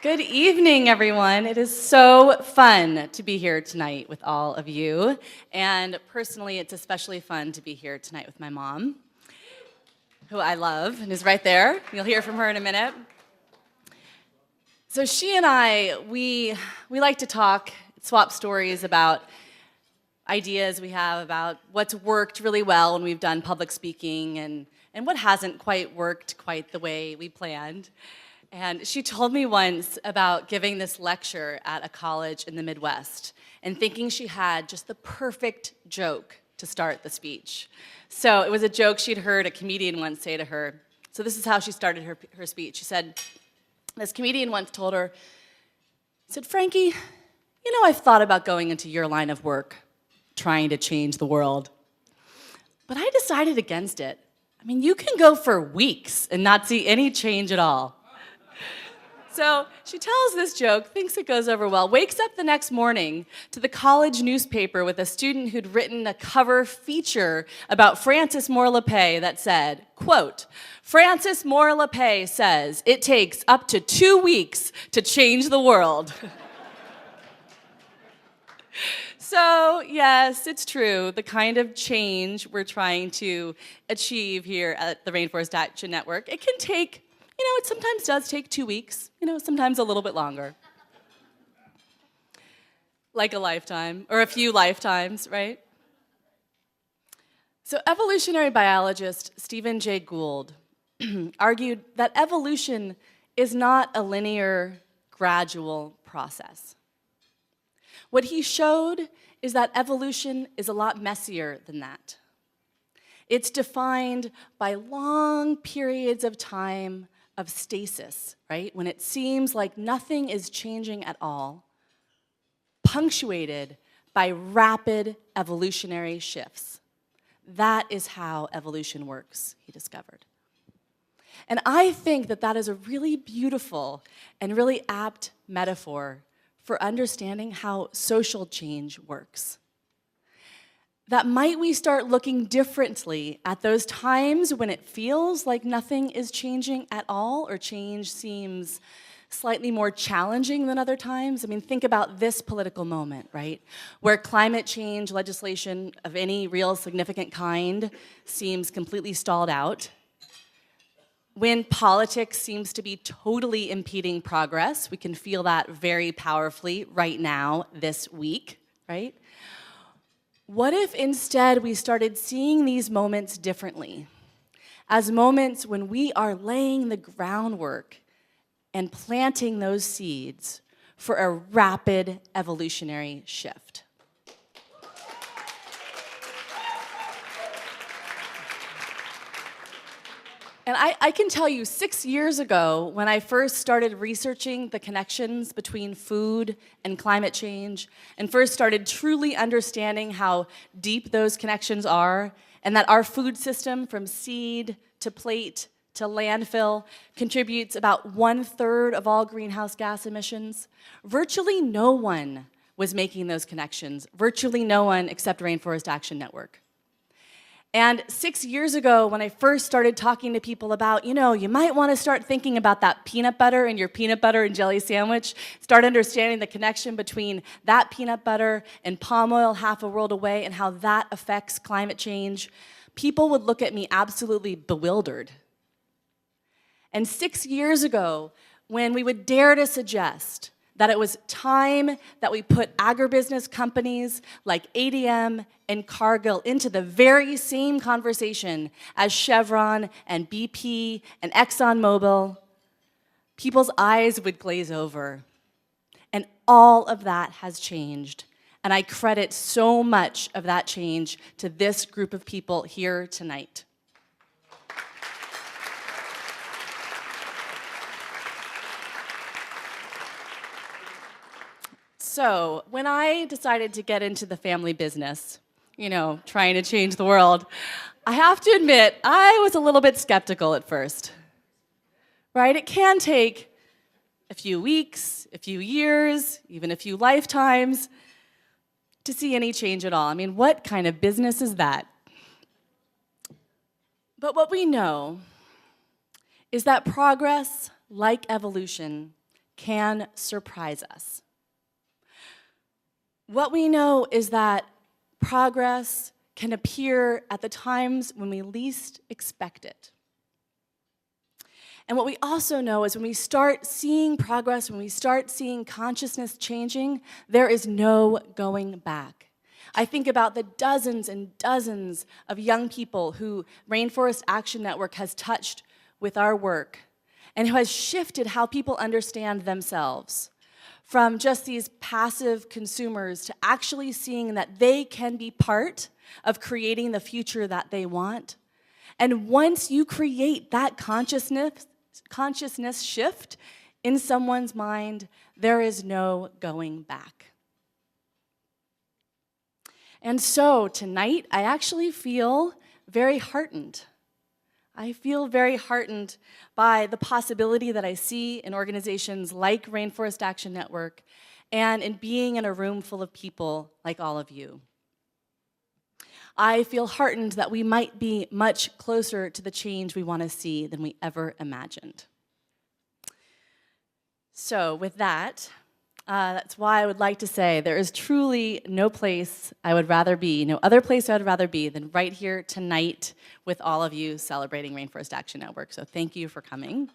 Good evening, everyone. It is so fun to be here tonight with all of you. And personally, it's especially fun to be here tonight with my mom, who I love and is right there. You'll hear from her in a minute. So she and I, we like to talk, swap stories about ideas we have about what's worked really well when we've done public speaking and what hasn't quite worked quite the way we planned. And she told me once about giving this lecture at a college in the Midwest and thinking she had just the perfect joke to start the speech. So it was a joke she'd heard a comedian once say to her. So this is how she started her speech. She said, this comedian once told her, he said, "Frankie, you know, I've thought about going into your line of work, trying to change the world. But I decided against it. I mean, you can go for weeks and not see any change at all." So she tells this joke, thinks it goes over well, wakes up the next morning to the college newspaper with a student who'd written a cover feature about Frances Moore Lappe that said, quote, "Frances Moore Lappe says it takes up to 2 weeks to change the world." So, yes, it's true. The kind of change we're trying to achieve here at the Rainforest Action Network, it can take, it sometimes does take 2 weeks, sometimes a little bit longer. Like a lifetime, or a few lifetimes, right? So evolutionary biologist Stephen Jay Gould argued that evolution is not a linear, gradual process. What he showed is that evolution is a lot messier than that. It's defined by long periods of time of stasis, right? When it seems like nothing is changing at all, punctuated by rapid evolutionary shifts. That is how evolution works, he discovered. And I think that that is a really beautiful and really apt metaphor for understanding how social change works. That might we start looking differently at those times when it feels like nothing is changing at all or change seems slightly more challenging than other times. I mean, think about this political moment, right? Where climate change legislation of any real significant kind seems completely stalled out. When politics seems to be totally impeding progress, we can feel that very powerfully right now, this week, right? What if instead we started seeing these moments differently, as moments when we are laying the groundwork and planting those seeds for a rapid evolutionary shift? And I can tell you, 6 years ago, when I first started researching the connections between food and climate change, and first started truly understanding how deep those connections are, and that our food system, from seed to plate to landfill, contributes about 1/3 of all greenhouse gas emissions, virtually no one was making those connections. Virtually no one except Rainforest Action Network. And 6 years ago, when I first started talking to people about, you might want to start thinking about that peanut butter in your peanut butter and jelly sandwich, start understanding the connection between that peanut butter and palm oil half a world away and how that affects climate change, people would look at me absolutely bewildered. And 6 years ago, when we would dare to suggest that it was time that we put agribusiness companies like ADM and Cargill into the very same conversation as Chevron and BP and ExxonMobil, people's eyes would glaze over. And all of that has changed. And I credit so much of that change to this group of people here tonight. So when I decided to get into the family business, trying to change the world, I have to admit, I was a little bit skeptical at first, right? It can take a few weeks, a few years, even a few lifetimes to see any change at all. I mean, what kind of business is that? But what we know is that progress, like evolution, can surprise us. What we know is that progress can appear at the times when we least expect it. And what we also know is when we start seeing progress, when we start seeing consciousness changing, there is no going back. I think about the dozens and dozens of young people who Rainforest Action Network has touched with our work and who has shifted how people understand themselves. From just these passive consumers to actually seeing that they can be part of creating the future that they want. And once you create that consciousness shift in someone's mind, there is no going back. And so tonight, I actually feel very heartened. I feel very heartened by the possibility that I see in organizations like Rainforest Action Network and in being in a room full of people like all of you. I feel heartened that we might be much closer to the change we want to see than we ever imagined. So with that, that's why I would like to say there is truly no place I would rather be, no other place I would rather be than right here tonight with all of you celebrating Rainforest Action Network. So thank you for coming.